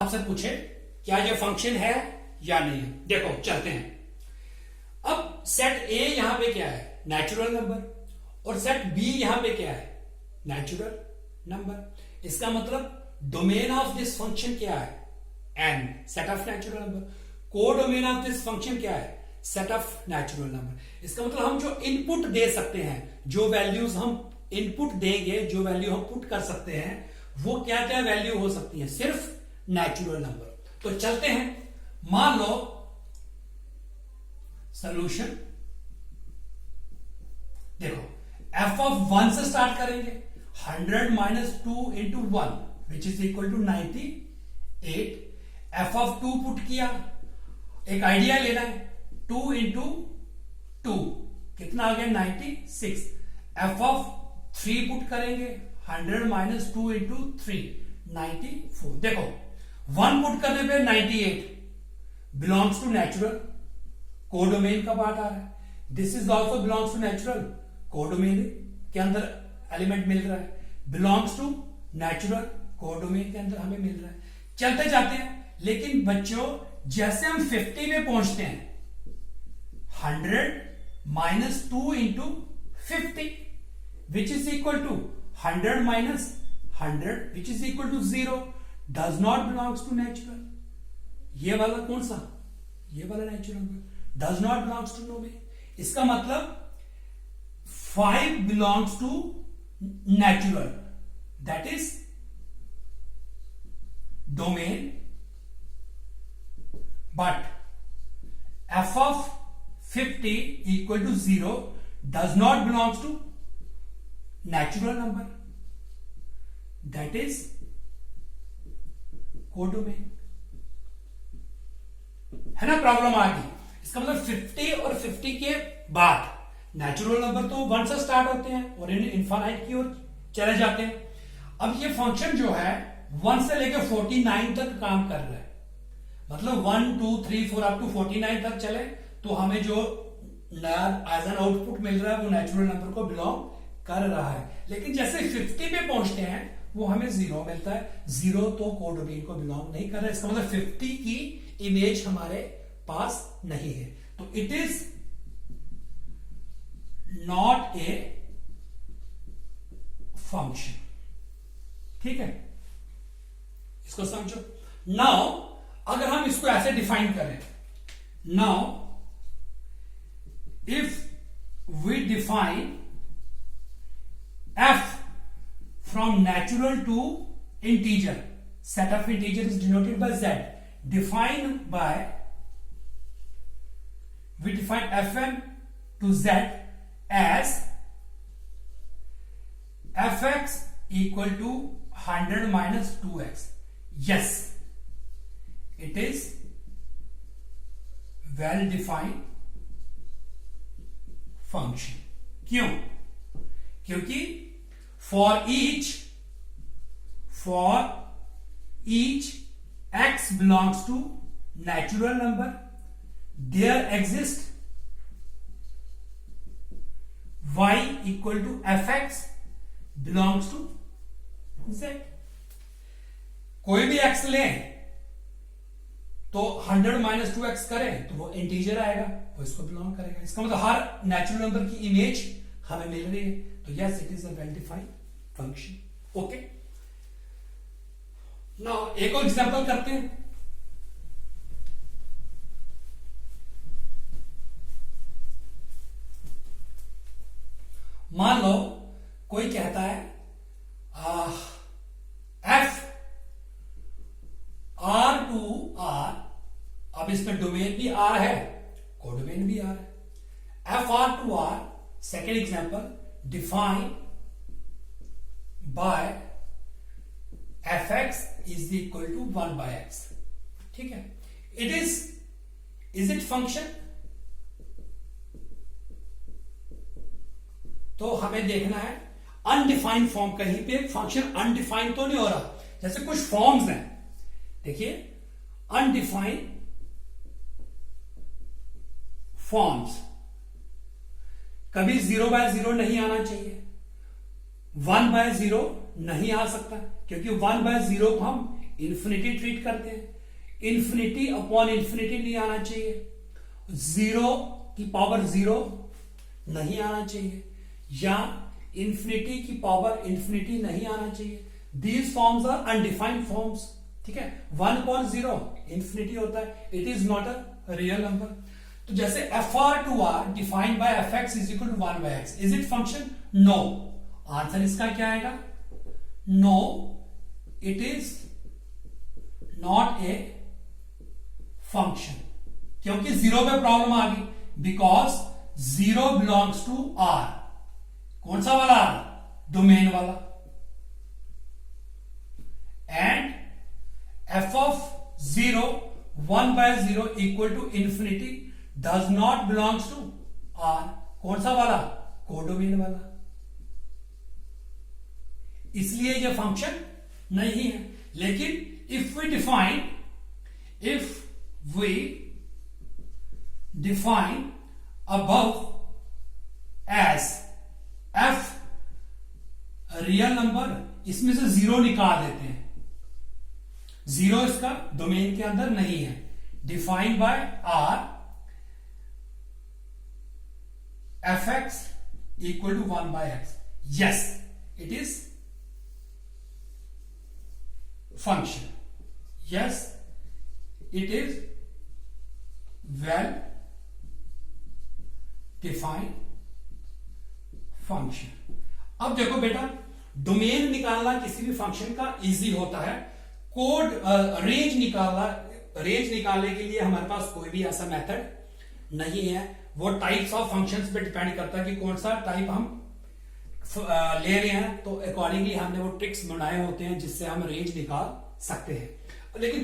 आपसे पूछे क्या ये फंक्शन है या नहीं है। देखो चलते हैं। अब सेट ए यहां पे क्या है, नेचुरल नंबर, और सेट बी यहां पे क्या है, नेचुरल नंबर। इसका मतलब डोमेन ऑफ दिस फंक्शन क्या है, N, set of natural number. Codomain of this function क्या है, सेट ऑफ नेचुरल नंबर। इसका मतलब हम जो इनपुट दे सकते हैं, जो वैल्यूज हम इनपुट देंगे, जो वैल्यू हम पुट कर सकते हैं, वो क्या क्या वैल्यू हो सकती है, सिर्फ नेचुरल नंबर। तो चलते हैं। मान लो सॉल्यूशन, देखो एफ ऑफ 1 से स्टार्ट करेंगे। 100 minus 2 into 1 which is equal to 98। F of 2 put किया, एक आइडिया लेना है, 2 इंटू 2 कितना आ गया, 96। एफ ऑफ 3 पुट करेंगे, 100 माइनस 2 इंटू 3 94। देखो 1 पुट करने पे 98 बिलोंग्स टू नेचुरल, कोडोमेन का पार्ट आ रहा है। This is also belongs to natural, codomain के अंदर एलिमेंट मिल रहा है। बिलोंग्स टू नेचुरल, कोडोमेन के अंदर हमें मिल रहा है। चलते जाते हैं। लेकिन बच्चों जैसे हम 50 में पहुंचते हैं, 100 minus 2 into 50 which is equal to 100 minus 100 which is equal to 0, does not belongs to natural. ये वाला कौन सा, ये वाला natural number does not belongs to domain. इसका मतलब 5 belongs to natural, that is domain, but f of 50 equal to 0 does not belongs to natural number, that is codomain। है ना, प्रॉब्लम आ गई। इसका मतलब 50 और 50 के बाद नेचुरल नंबर तो 1 से स्टार्ट होते हैं और इनफाइनाइट की ओर चले जाते हैं। अब ये फंक्शन जो है 1 से लेकर 49 तक काम कर रहा है, मतलब 1 2 3 4 अप टू 49 तक चले तो हमें जो नया एज एन आउटपुट मिल रहा है वो नेचुरल नंबर को बिलोंग कर रहा है। लेकिन जैसे 50 पे पहुंचते हैं वो हमें 0 मिलता है। 0 तो कोडोमेन को बिलोंग नहीं कर रहा है। इसका मतलब 50 की इमेज हमारे पास नहीं है, तो it is not a function. ठीक है, इसको समझो। नाउ अगर हम इसको ऐसे डिफाइन करें, now if we define f from natural to integer, set of integer is denoted by z, define by, we define f m to z as f x equal to 100 minus 2x। Yes, it is well defined function। क्यों? क्योंकि for each x belongs to natural number, there exists y equal to fx belongs to z। कोई भी x लें तो 100 minus 2x करें तो वो integer आएगा, वो इसको बिलोंग करेगा। इसका मतलब हर नेचुरल नंबर की इमेज हमें मिल रही है, तो yes it is a well defined function. Okay, now एक और एग्जांपल करते हैं। मान लो कोई कहता है एफ R टू R, अब इसमें डोमेन भी R है, कोडोमेन भी R है। F R to R, second example, define by f x is equal to 1 by x. ठीक है, इट इज इट फंक्शन? तो हमें देखना है अनडिफाइंड फॉर्म, कहीं पे फंक्शन अनडिफाइंड तो नहीं हो रहा। जैसे कुछ फॉर्म्स हैं, देखिए अनडिफाइंड फॉर्म्स, कभी 0 बाय 0 नहीं आना चाहिए, 1 बाय 0 नहीं आ सकता, क्योंकि 1 बाय 0 को हम इंफिनिटी ट्रीट करते हैं, इंफिनिटी अपॉन इंफिनिटी नहीं आना चाहिए, जीरो की पावर जीरो नहीं आना चाहिए, या इंफिनिटी की पावर इंफिनिटी नहीं आना चाहिए. These forms are undefined forms. ठीक है, 1/0 इंफिनिटी होता है, it is not a real number. तो जैसे FR2R defined by fx is equal to 1/x, is it function? No. Answer इसका क्या आएगा? No, it is not a function. क्योंकि जीरो पे प्रॉब्लम आ गई, because zero belongs to R. कौन सा वाला R? डोमेन वाला. And f of 0 1/0 equal to infinity does not belongs to R. कौन सा वाला? कोडोमेन वाला. इसलिए ये फंक्शन नहीं है. लेकिन if we define above as f real number, इसमें से जीरो निकाल देते हैं. जीरो इसका डोमेन के अंदर नहीं है. Defined by R fx equal to 1/x. Yes, it is function. Yes, it is well defined function. अब देखो बेटा, डोमेन निकालना किसी भी फंक्शन का इजी होता है. कोड रेंज निकालने के लिए हमारे पास कोई भी ऐसा मेथड नहीं है. वो टाइप्स ऑफ फंक्शंस पे डिपेंड करता है कि कौन सा टाइप हम ले रहे हैं. तो अकॉर्डिंगली हमने वो ट्रिक्स बनाए होते हैं जिससे हम रेंज निकाल सकते हैं. लेकिन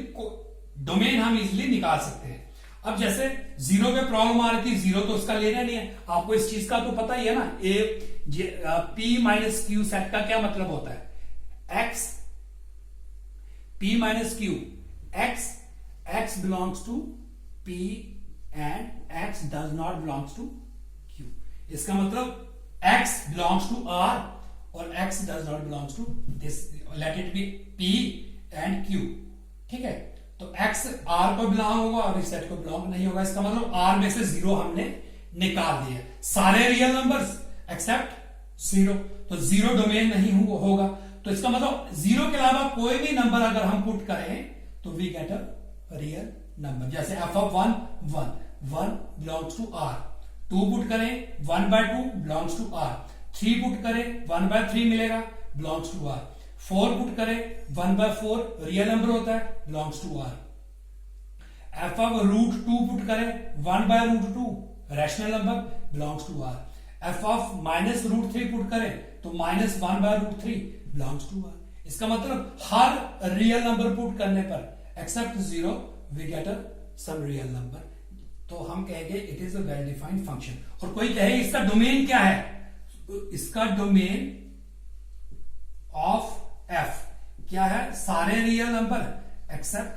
डोमेन हम इजिली निकाल सकते हैं. अब जैसे जीरो पे प्रॉब्लम आ रही थी, जीरो तो उसका लेना नहीं है. आपको इस चीज का तो पता ही है ना, P माइनस क्यू सेट का क्या मतलब होता है? X P minus Q, X belongs to P and X does not belongs to Q. इसका मतलब X बिलोंग्स टू R और X does not belongs to this. Let it be P and Q. ठीक है, तो X R को belong होगा और इस सेट को बिलोंग नहीं होगा. इसका मतलब R में से जीरो हमने निकाल दिया. सारे रियल नंबर्स एक्सेप्ट जीरो. तो जीरो डोमेन नहीं होगा. तो इसका मतलब जीरो के अलावा कोई भी नंबर अगर हम पुट करें तो we get a real number. जैसे f of 1 belongs to R. 2 put करें 1/2 बिलोंग्स टू R. 3 पुट करें 1/3 मिलेगा, बिलोंग्स टू R. 4 पुट करें 1/4 रियल नंबर होता है, belongs to R. f of √2 put करें 1/√2 rational number, belongs to R. f of -√3 put करें तो -1/√3 बिलोंग्स टू R. इसका मतलब हर रियल नंबर पुट करने पर except zero we get a some real number. तो हम कहेंगे it is a well defined function. और कोई कहे इसका डोमेन क्या है? इसका डोमेन ऑफ f क्या है? सारे रियल नंबर एक्सेप्ट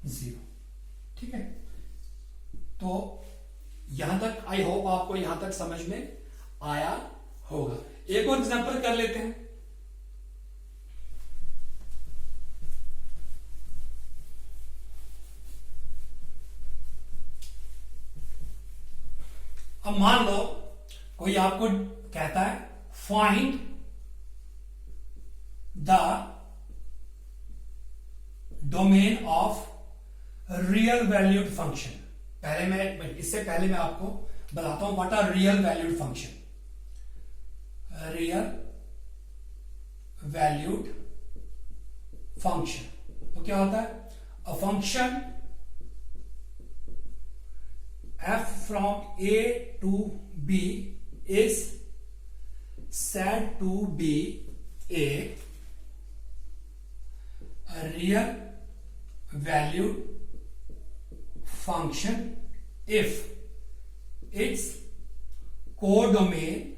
जीरो. ठीक है, तो यहां तक आई होप आपको यहां तक समझ में आया होगा. एक और एग्जांपल कर लेते हैं. अब मान लो कोई आपको कहता है find the domain of real valued function. इससे पहले मैं आपको बताता हूं what are real valued function. Real valued function तो क्या होता है? A function f from A to B is said to be a real valued function if its codomain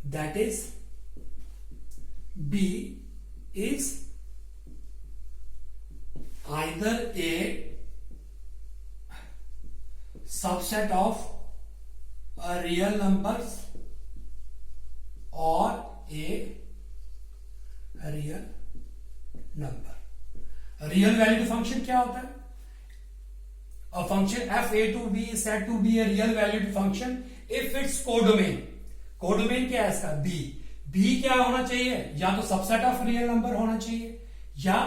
that is B is either a subset of real numbers or real valued function क्या होता है? A function f a to b is said to be a real valued function if its codomain, codomain क्या है इसका? b. b क्या होना चाहिए? या तो सबसेट ऑफ रियल नंबर होना चाहिए या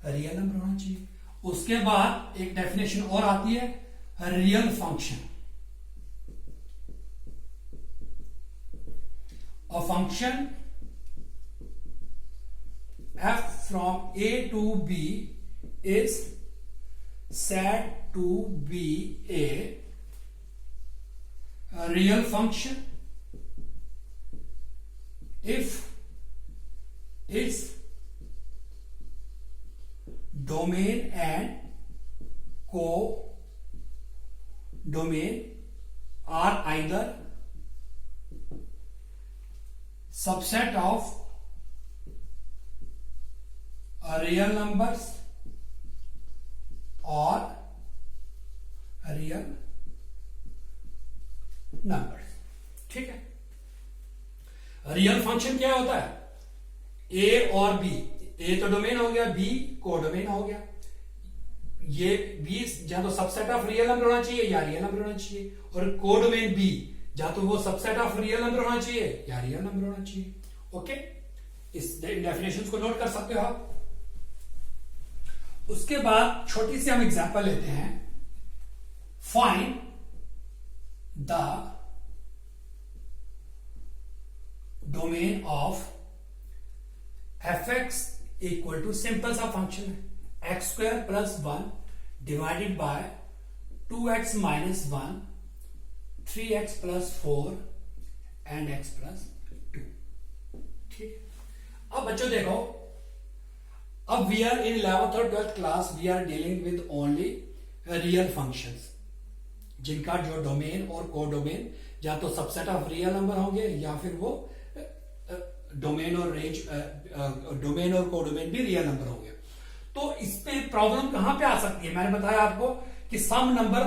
रियल नंबर होना चाहिए. उसके बाद एक डेफिनेशन और आती है, real function. A function f from a to b is said to be a real function if its domain and co-domain are either subset of real numbers और रियल नंबर. ठीक है. रियल फंक्शन क्या होता है? ए और B. ए तो domain हो गया, बी कोडोमेन हो गया. ये बी या तो सबसेट ऑफ रियल नंबर होना चाहिए या रियल नंबर होना चाहिए, और कोडोमेन बी या तो वो सबसेट ऑफ रियल नंबर होना चाहिए या रियल नंबर होना चाहिए. ओके, इस डेफिनेशन को नोट कर सकते हो आप. उसके बाद छोटी सी हम एग्जांपल लेते हैं. Find the domain of f x equal to, simple सा फंक्शन है, x square plus 1 divided by 2x minus 1, 3x plus 4 and x plus 2. ठीक. अब बच्चों देखो, अब वी आर इन 11th और 12th class, we are dealing with only real functions जिनका जो डोमेन और कोडोमेन या तो सबसेट ऑफ रियल नंबर होंगे या फिर वो डोमेन और रेंज, डोमेन और कोडोमेन भी रियल नंबर होंगे. तो इसमें प्रॉब्लम कहां पे आ सकती है? मैंने बताया आपको कि सम नंबर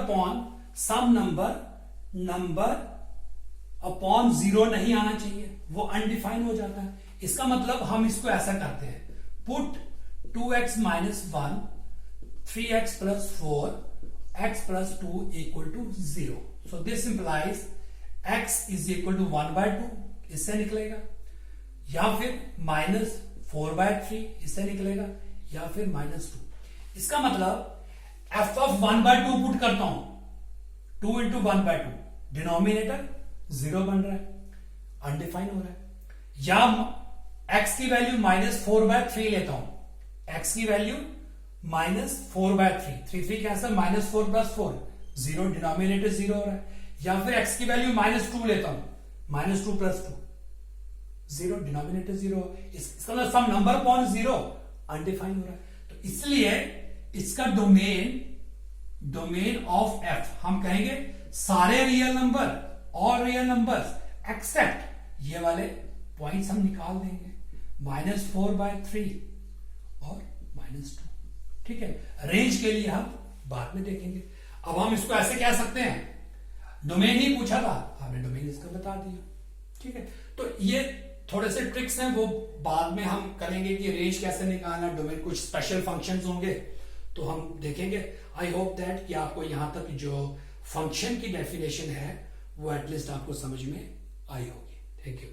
अपॉन 0 नहीं आना चाहिए, वो अनडिफाइन हो जाता है. इसका मतलब हम इसको ऐसा करते हैं, put 2x minus 1, 3x plus 4, x plus 2 equal to 0. So this implies x is equal to 1/2, इससे निकलेगा, या फिर -4/3 इससे निकलेगा, या फिर -2. इसका मतलब f ऑफ 1/2 पुट करता हूं, 2 इंटू 1/2, डिनोमिनेटर 0 बन रहा है, अनडिफाइन हो रहा है. या x की वैल्यू -4/3 लेता हूं, x की वैल्यू -4/3, 3 कैंसिल, -4 प्लस 4 0, डिनोमिनेटर 0 हो रहा है. या फिर x की वैल्यू -2 लेता हूं, -2 प्लस 2 0, डिनोमिनेटर 0. इसका मतलब सम नंबर अपॉन 0 अनडिफाइन हो रहा है. तो इसलिए इसका डोमेन ऑफ f हम कहेंगे सारे रियल नंबर और रियल नंबर्स एक्सेप्ट ये वाले पॉइंट्स हम निकाल देंगे, -4/3 और -2. ठीक है. रेंज के लिए हम बाद में देखेंगे. अब हम इसको ऐसे कह सकते हैं, डोमेन ही पूछा था, हमने डोमेन इसका बता दिया. ठीक है. तो ये थोड़े से ट्रिक्स हैं, वो बाद में हम करेंगे कि रेंज कैसे निकालना, डोमेन, कुछ स्पेशल फंक्शंस होंगे तो हम देखेंगे. आई होप दैट कि आपको यहां तक जो फंक्शन की डेफिनेशन है वो एटलीस्ट आपको समझ में आई होगी. Thank you.